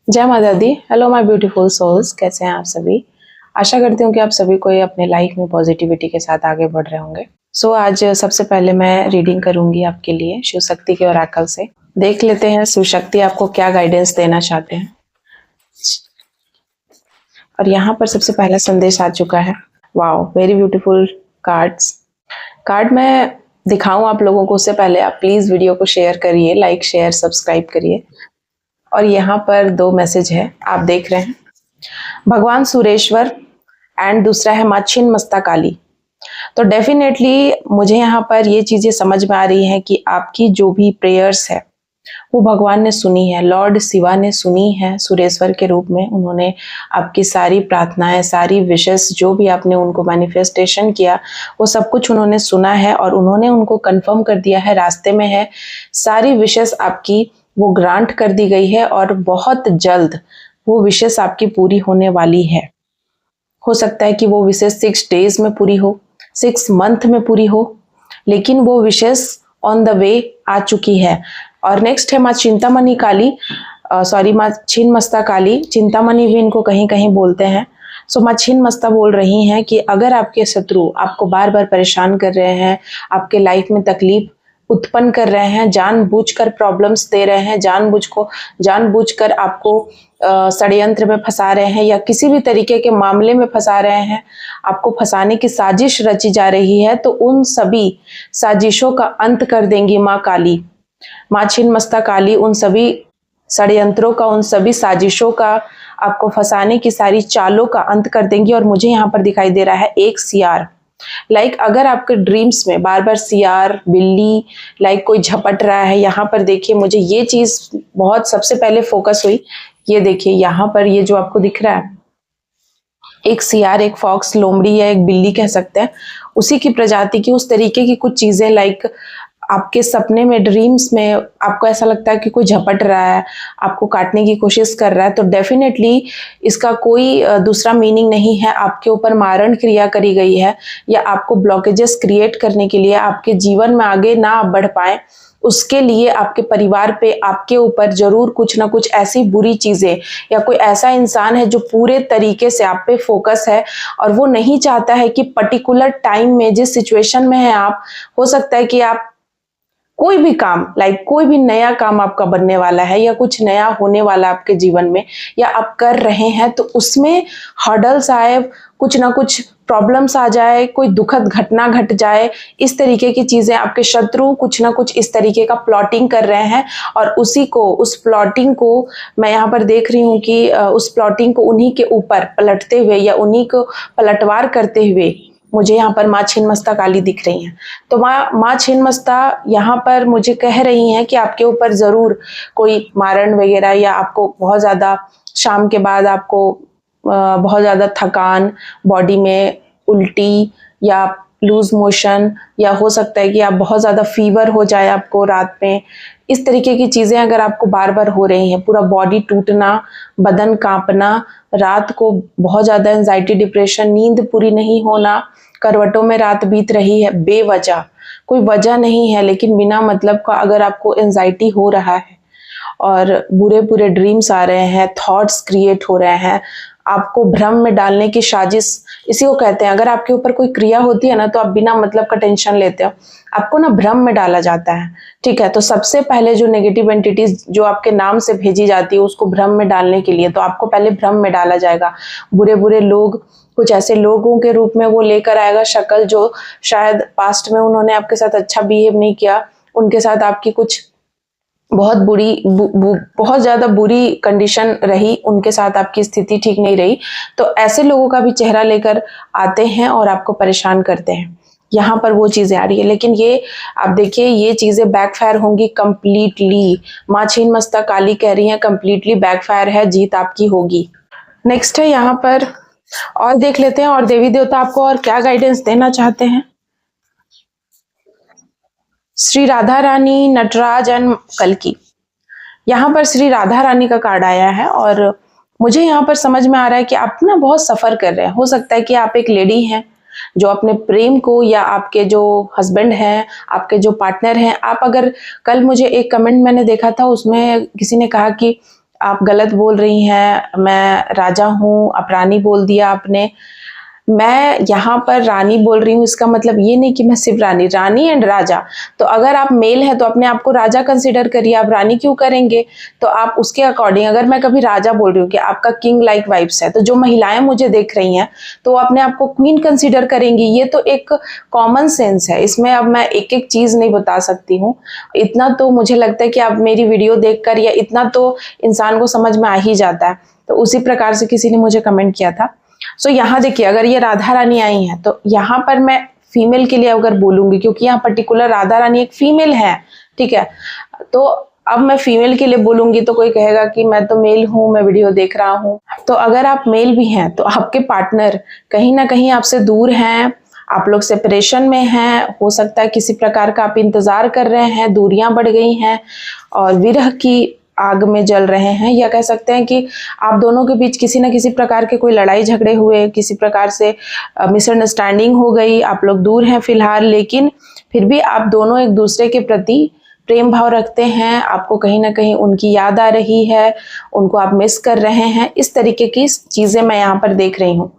जय माता दी। Hello my beautiful souls, कैसे हैं आप सभी। आशा करती हूँ कि आप सभी कोई अपने लाइफ में पॉजिटिविटी के साथ आगे बढ़ रहे होंगे। आज सबसे पहले मैं रीडिंग करूंगी आपके लिए शिव शक्ति के ओरेकल से। देख लेते हैं शिव शक्ति आपको क्या गाइडेंस देना चाहते हैं। और यहाँ पर सबसे पहला संदेश आ चुका है। वाओ, वेरी ब्यूटीफुल कार्ड मैं दिखाऊं आप लोगों को, उससे पहले आप प्लीज वीडियो को शेयर करिए, लाइक शेयर सब्सक्राइब करिए। और यहाँ पर दो मैसेज है, आप देख रहे हैं, भगवान सुरेश्वर एंड दूसरा है माँ छिन्नमस्ता काली। तो डेफिनेटली मुझे यहाँ पर ये चीजें समझ में आ रही हैं कि आपकी जो भी प्रेयर्स है वो भगवान ने सुनी है, लॉर्ड शिवा ने सुनी है सुरेश्वर के रूप में। उन्होंने आपकी सारी प्रार्थनाएं, सारी विशेष जो भी आपने उनको मैनिफेस्टेशन किया वो सब कुछ उन्होंने सुना है और उन्होंने उनको कंफर्म कर दिया है, रास्ते में है। सारी विशेष आपकी वो ग्रांट कर दी गई है और बहुत जल्द वो विशेष आपकी पूरी होने वाली है। हो सकता है कि वो विशेष 6 डेज में पूरी हो, 6 मंथ में पूरी हो, लेकिन वो विशेष ऑन द वे आ चुकी है। और नेक्स्ट है माँ चिंतामणि काली, माँ छिन्नमस्ता काली, चिंतामणि भी इनको कहीं कहीं बोलते हैं। माँ छिन्नमस्ता बोल रही हैं कि अगर आपके शत्रु आपको बार बार परेशान कर रहे हैं, आपके लाइफ में तकलीफ उत्पन्न कर रहे हैं, जानबूझकर प्रॉब्लम्स दे रहे हैं, जानबूझकर आपको षड्यंत्र में फंसा रहे हैं या किसी भी तरीके के मामले में फंसा रहे हैं, आपको फंसाने की साजिश रची जा रही है, तो उन सभी साजिशों का अंत कर देंगी माँ काली, माँ छिन्नमस्ता काली। उन सभी षड्यंत्रों का, उन सभी साजिशों का, आपको फंसाने की सारी चालों का अंत कर देंगी। और मुझे यहाँ पर दिखाई दे रहा है एक सियार, अगर आपके ड्रीम्स में बार बार सियार, बिल्ली कोई झपट रहा है। यहाँ पर देखिए, मुझे ये चीज बहुत सबसे पहले फोकस हुई। ये देखिए यहाँ पर, ये जो आपको दिख रहा है, एक सियार, एक फॉक्स, लोमड़ी या एक बिल्ली कह सकते हैं, उसी की प्रजाति की, उस तरीके की कुछ चीजें आपके सपने में, ड्रीम्स में आपको ऐसा लगता है कि कोई झपट रहा है, आपको काटने की कोशिश कर रहा है। तो डेफिनेटली इसका कोई दूसरा मीनिंग नहीं है। आपके ऊपर मारण क्रिया करी गई है या आपको ब्लॉकेजेस क्रिएट करने के लिए, आपके जीवन में आगे ना आप बढ़ पाए उसके लिए, आपके परिवार पे, आपके ऊपर जरूर कुछ ना कुछ ऐसी बुरी चीजें, या कोई ऐसा इंसान है जो पूरे तरीके से आप पे फोकस है और वो नहीं चाहता है कि पर्टिकुलर टाइम में, जिस सिचुएशन में है आप, हो सकता है कि आप कोई भी काम, कोई भी नया काम आपका बनने वाला है या कुछ नया होने वाला आपके जीवन में, या आप कर रहे हैं, तो उसमें हर्डल्स आए, कुछ ना कुछ प्रॉब्लम्स आ जाए, कोई दुखद घटना घट जाए, इस तरीके की चीजें, आपके शत्रु कुछ ना कुछ इस तरीके का प्लॉटिंग कर रहे हैं। और उस प्लॉटिंग को मैं यहाँ पर देख रही हूँ कि उस प्लॉटिंग को उन्हीं के ऊपर पलटते हुए या उन्हीं को पलटवार करते हुए मुझे यहाँ पर माँ छिन्नमस्ता काली दिख रही हैं। तो माँ छिन्नमस्ता यहाँ पर मुझे कह रही हैं कि आपके ऊपर जरूर कोई मारण वगैरह, या आपको बहुत ज्यादा, शाम के बाद आपको बहुत ज्यादा थकान, बॉडी में उल्टी या लूज मोशन, या हो सकता है कि आप बहुत ज्यादा फीवर हो जाए आपको रात में। इस तरीके की चीजें अगर आपको बार बार हो रही हैं, पूरा बॉडी टूटना, बदन कांपना, रात को बहुत ज्यादा एंजाइटी, डिप्रेशन, नींद पूरी नहीं होना, करवटों में रात बीत रही है बेवजह, कोई वजह नहीं है लेकिन बिना मतलब का अगर आपको एंजाइटी हो रहा है और बुरे बुरे ड्रीम्स आ रहे हैं, थॉट्स क्रिएट हो रहे हैं, आपको भ्रम में डालने की साजिश, इसी को कहते हैं। अगर आपके ऊपर कोई क्रिया होती है ना, तो आप बिना मतलब का टेंशन लेते हो, आपको ना भ्रम में डाला जाता है, ठीक है। तो सबसे पहले जो नेगेटिव एंटिटीज जो आपके नाम से भेजी जाती है उसको भ्रम में डालने के लिए, तो आपको पहले भ्रम में डाला जाएगा। बुरे बुरे लोग, कुछ ऐसे लोगों के रूप में वो लेकर आएगा शक्ल, जो शायद पास्ट में उन्होंने आपके साथ अच्छा बिहेव नहीं किया, उनके साथ आपकी कुछ बहुत बहुत ज्यादा बुरी कंडीशन रही, उनके साथ आपकी स्थिति ठीक नहीं रही, तो ऐसे लोगों का भी चेहरा लेकर आते हैं और आपको परेशान करते हैं। यहाँ पर वो चीजें आ रही है, लेकिन ये आप देखिए, ये चीजें बैकफायर होंगी कंप्लीटली। माँ छिन्नमस्ता काली कह रही है कंप्लीटली बैकफायर है, जीत आपकी होगी। नेक्स्ट है यहाँ पर, और देख लेते हैं और देवी देवता आपको और क्या गाइडेंस देना चाहते हैं। श्री राधा रानी, नटराज एंड कल्कि। यहाँ पर श्री राधा रानी का कार्ड आया है और मुझे यहाँ पर समझ में आ रहा है कि आप ना बहुत सफर कर रहे हैं। हो सकता है कि आप एक लेडी हैं जो अपने प्रेम को, या आपके जो हस्बैंड हैं, आपके जो पार्टनर हैं, आप अगर, कल मुझे एक कमेंट मैंने देखा था, उसमें किसी ने कहा कि आप गलत बोल रही हैं, मैं राजा हूँ, आप रानी बोल दिया आपने। मैं यहाँ पर रानी बोल रही हूँ, इसका मतलब ये नहीं कि मैं सिर्फ रानी एंड राजा। तो अगर आप मेल हैं तो अपने आप को राजा कंसिडर करिए, आप रानी क्यों करेंगे? तो आप उसके अकॉर्डिंग, अगर मैं कभी राजा बोल रही हूँ कि आपका किंग लाइक वाइब्स है, तो जो महिलाएं मुझे देख रही हैं तो वो अपने आप को क्वीन कंसिडर करेंगी। ये तो एक कॉमन सेंस है, इसमें अब मैं एक एक चीज नहीं बता सकती हूँ। इतना तो मुझे लगता है कि आप मेरी वीडियो देखकर, या इतना तो इंसान को समझ में आ ही जाता है। तो उसी प्रकार से किसी ने मुझे कमेंट किया था। सो यहाँ देखिए, अगर ये राधा रानी आई हैं तो यहाँ पर मैं फीमेल के लिए अगर बोलूंगी, क्योंकि यहाँ पर्टिकुलर राधा रानी एक फीमेल है, ठीक है। तो अब मैं फीमेल के लिए बोलूंगी तो कोई कहेगा कि मैं तो मेल हूं, मैं वीडियो देख रहा हूं। तो अगर आप मेल भी हैं तो आपके पार्टनर कहीं ना कहीं आपसे दूर हैं, आप लोग सेपरेशन में हैं, हो सकता है किसी प्रकार का आप इंतजार कर रहे हैं, दूरियां बढ़ गई हैं और विरह की आग में जल रहे हैं, या कह सकते हैं कि आप दोनों के बीच किसी न किसी प्रकार के कोई लड़ाई झगड़े हुए, किसी प्रकार से मिसअंडरस्टैंडिंग हो गई, आप लोग दूर हैं फिलहाल, लेकिन फिर भी आप दोनों एक दूसरे के प्रति प्रेम भाव रखते हैं। आपको कहीं ना कहीं उनकी याद आ रही है, उनको आप मिस कर रहे हैं, इस तरीके की चीजें मैं यहाँ पर देख रही हूँ।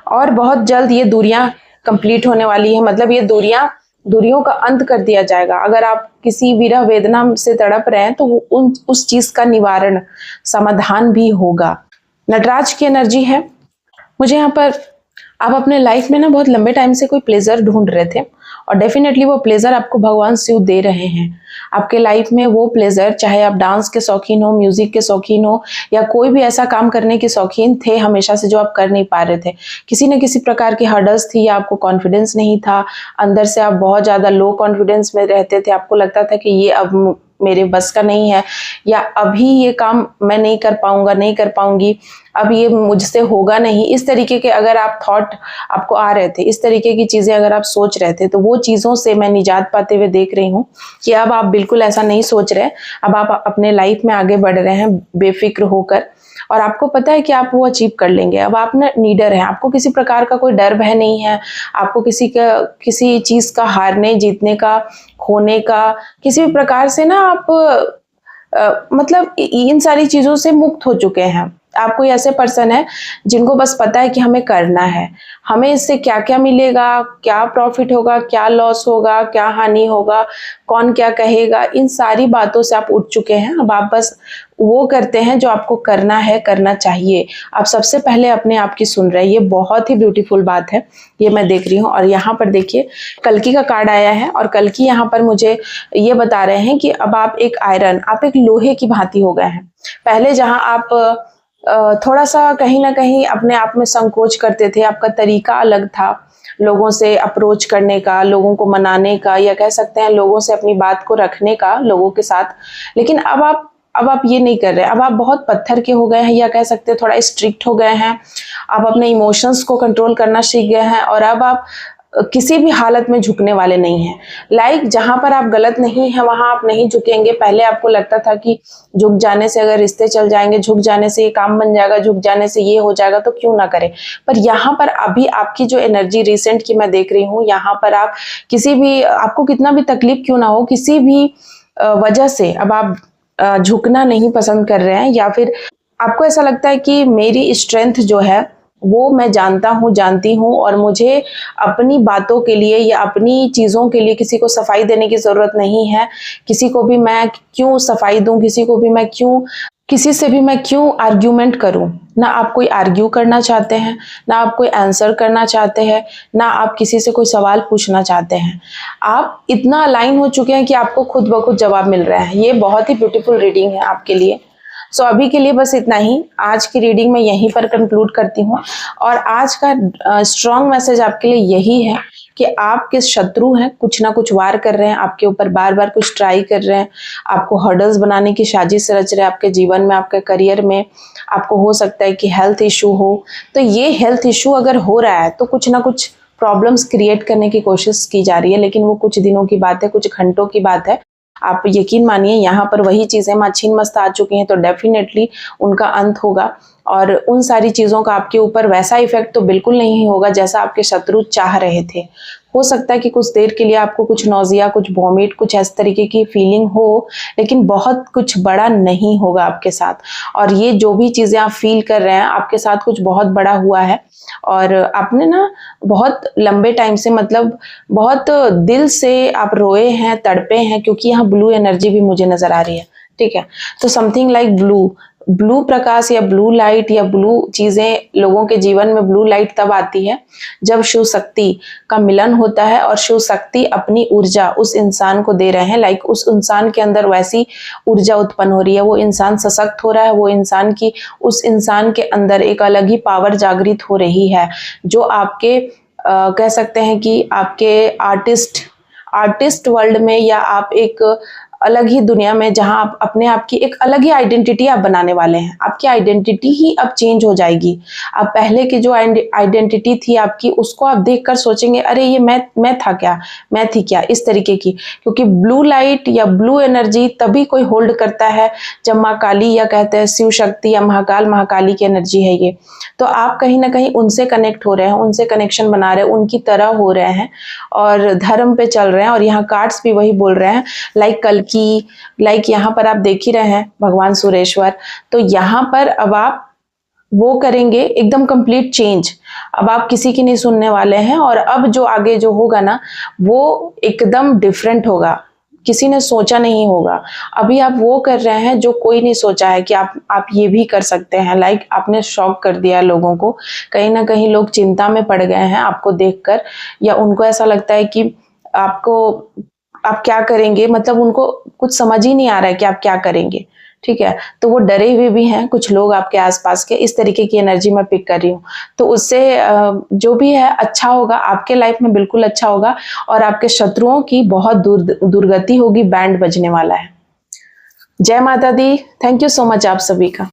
और बहुत जल्द ये दूरियां कंप्लीट होने वाली है, मतलब ये दूरियों का अंत कर दिया जाएगा। अगर आप किसी विरह वेदना से तड़प रहे हैं तो उस चीज का निवारण, समाधान भी होगा। नटराज की एनर्जी है मुझे यहाँ पर। आप अपने लाइफ में ना बहुत लंबे टाइम से कोई प्लेजर ढूंढ रहे थे और डेफिनेटली वो प्लेजर आपको भगवान शिव दे रहे हैं। आपके लाइफ में वो प्लेजर, चाहे आप डांस के शौकीन हो, म्यूजिक के शौकीन हो, या कोई भी ऐसा काम करने के शौकीन थे हमेशा से जो आप कर नहीं पा रहे थे, किसी न किसी प्रकार की हर्डल्स थी, या आपको कॉन्फिडेंस नहीं था, अंदर से आप बहुत ज्यादा लो कॉन्फिडेंस में रहते थे, आपको लगता था कि ये अब मेरे बस का नहीं है, या अभी ये काम मैं नहीं कर पाऊंगा, नहीं कर पाऊंगी, अब ये मुझसे होगा नहीं, इस तरीके के अगर आप थॉट आपको आ रहे थे, इस तरीके की चीजें अगर आप सोच रहे थे, तो वो चीजों से मैं निजात पाते हुए देख रही हूँ कि अब आप बिल्कुल ऐसा नहीं सोच रहे। अब आप अपने लाइफ में आगे बढ़ रहे हैं बेफिक्र होकर, और आपको पता है कि आप वो अचीव कर लेंगे। अब आप ना नीडर हैं, आपको किसी प्रकार का कोई डर भय नहीं है, आपको किसी चीज का हारने जीतने का, खोने का, किसी भी प्रकार से ना आप मतलब इन सारी चीजों से मुक्त हो चुके हैं। आप कोई ऐसे पर्सन है जिनको बस पता है कि हमें करना है, हमें इससे क्या क्या मिलेगा, क्या प्रॉफिट होगा, क्या लॉस होगा, क्या हानि होगा, कौन क्या कहेगा, इन सारी बातों से आप उठ चुके हैं। अब आप बस वो करते हैं जो आपको करना है, करना चाहिए। आप सबसे पहले अपने आप की सुन रहे हैं, ये बहुत ही ब्यूटीफुल बात है, ये मैं देख रही हूँ। और यहाँ पर देखिए कल्कि का कार्ड आया है, और कल्कि यहाँ पर मुझे ये बता रहे हैं कि अब आप एक आयरन, आप एक लोहे की भांति हो गए हैं। पहले जहाँ आप थोड़ा सा कहीं ना कहीं अपने आप में संकोच करते थे, आपका तरीका अलग था लोगों से अप्रोच करने का, लोगों को मनाने का, या कह सकते हैं लोगों से अपनी बात को रखने का लोगों के साथ। लेकिन अब आप ये नहीं कर रहे, अब आप बहुत पत्थर के हो गए हैं, या कह सकते हैं थोड़ा स्ट्रिक्ट हो गए हैं। आप अपने इमोशंस को कंट्रोल करना सीख गए हैं, और अब आप किसी भी हालत में झुकने वाले नहीं हैं। लाइक जहां पर आप गलत नहीं है वहां आप नहीं झुकेंगे। पहले आपको लगता था कि झुक जाने से अगर रिश्ते चल जाएंगे, झुक जाने से ये काम बन जाएगा, झुक जाने से ये हो जाएगा, तो क्यों ना करें। पर यहाँ पर अभी आपकी जो एनर्जी रिसेंट की मैं देख रही हूँ, यहाँ पर आप किसी भी, आपको कितना भी तकलीफ क्यों ना हो, किसी भी वजह से अब आप झुकना नहीं पसंद कर रहे हैं, या फिर आपको ऐसा लगता है कि मेरी स्ट्रेंथ जो है वो मैं जानता हूँ, जानती हूँ, और मुझे अपनी बातों के लिए या अपनी चीज़ों के लिए किसी को सफाई देने की ज़रूरत नहीं है। किसी को भी मैं क्यों सफाई दूँ, किसी से भी मैं क्यों आर्ग्यूमेंट करूं। ना आप कोई आर्ग्यू करना चाहते हैं, ना आप कोई आंसर करना चाहते हैं, ना आप किसी से कोई सवाल पूछना चाहते हैं। आप इतना अलाइन हो चुके हैं कि आपको खुद ब खुद जवाब मिल रहा है। ये बहुत ही ब्यूटीफुल रीडिंग है आपके लिए। सो अभी के लिए बस इतना ही। आज की रीडिंग मैं यहीं पर कंक्लूड करती हूँ, और आज का स्ट्रॉन्ग मैसेज आपके लिए यही है कि आपके शत्रु हैं, कुछ ना कुछ वार कर रहे हैं आपके ऊपर, बार बार कुछ ट्राई कर रहे हैं, आपको हर्डल्स बनाने की साजिश रच रहे हैं आपके जीवन में, आपके करियर में। आपको हो सकता है कि हेल्थ इशू हो, तो ये हेल्थ इशू अगर हो रहा है तो कुछ ना कुछ प्रॉब्लम्स क्रिएट करने की कोशिश की जा रही है, लेकिन वो कुछ दिनों की बात है, कुछ घंटों की बात है। आप यकीन मानिए यहाँ पर वही चीजें माँ छीन मस्त आ चुकी हैं, तो डेफिनेटली उनका अंत होगा। और उन सारी चीज़ों का आपके ऊपर वैसा इफेक्ट तो बिल्कुल नहीं होगा जैसा आपके शत्रु चाह रहे थे। हो सकता है कि कुछ देर के लिए आपको कुछ नौजिया, कुछ वॉमिट, कुछ इस तरीके की फीलिंग हो, लेकिन बहुत कुछ बड़ा नहीं होगा आपके साथ। और ये जो भी चीज़ें आप फील कर रहे हैं, आपके साथ कुछ बहुत बड़ा हुआ है और आपने ना बहुत लंबे टाइम से, मतलब बहुत दिल से आप रोए हैं, तड़पे हैं, क्योंकि यहाँ ब्लू एनर्जी भी मुझे नजर आ रही है। ठीक है, तो समथिंग लाइक ब्लू प्रकाश या ब्लू लाइट या ब्लू चीजें लोगों के जीवन में, ब्लू लाइट तब आती है जब शिव शक्ति का मिलन होता है और शिव शक्ति अपनी ऊर्जा उस इंसान को दे रहे हैं। लाइक उस इंसान के अंदर वैसी ऊर्जा उत्पन्न हो रही है, वो इंसान सशक्त हो रहा है, वो उस इंसान के अंदर एक अलग ही पावर जागृत हो रही है, जो आपके कह सकते हैं कि आपके आर्टिस्ट वर्ल्ड में, या आप एक अलग ही दुनिया में, जहां आप अपने आप की एक अलग ही आइडेंटिटी आप बनाने वाले हैं। आपकी आइडेंटिटी ही अब चेंज हो जाएगी। अब पहले की जो आइडेंटिटी थी आपकी, उसको आप देखकर सोचेंगे अरे ये मैं था क्या, मैं थी क्या, इस तरीके की। क्योंकि ब्लू लाइट या ब्लू एनर्जी तभी कोई होल्ड करता है जब माँ काली, या कहते हैं शिव शक्ति या महाकाली की एनर्जी है ये। तो आप कहीं ना कहीं उनसे कनेक्ट हो रहे हैं, उनसे कनेक्शन बना रहे हैं, उनकी तरह हो रहे हैं और धर्म पे चल रहे हैं। और यहाँ कार्ड्स भी वही बोल रहे हैं, लाइक यहाँ पर आप देख ही रहे हैं भगवान सुरेश्वर। तो यहाँ पर अब आप वो करेंगे एकदम कंप्लीट चेंज। अब आप किसी की नहीं सुनने वाले हैं और अब जो आगे जो होगा ना, वो एकदम डिफरेंट होगा, किसी ने सोचा नहीं होगा। अभी आप वो कर रहे हैं जो कोई नहीं सोचा है कि आप ये भी कर सकते हैं। लाइक आपने शॉक कर दिया लोगों को। कहीं ना कहीं लोग चिंता में पड़ गए हैं आपको देखकर, या उनको ऐसा लगता है कि आप क्या करेंगे, मतलब उनको कुछ समझ ही नहीं आ रहा है कि आप क्या करेंगे। ठीक है, तो वो डरे हुए भी हैं कुछ लोग आपके आसपास के। इस तरीके की एनर्जी मैं पिक कर रही हूँ। तो उससे जो भी है अच्छा होगा, आपके लाइफ में बिल्कुल अच्छा होगा और आपके शत्रुओं की बहुत दुर्गति होगी, बैंड बजने वाला है। जय माता दी। थैंक यू सो मच आप सभी का।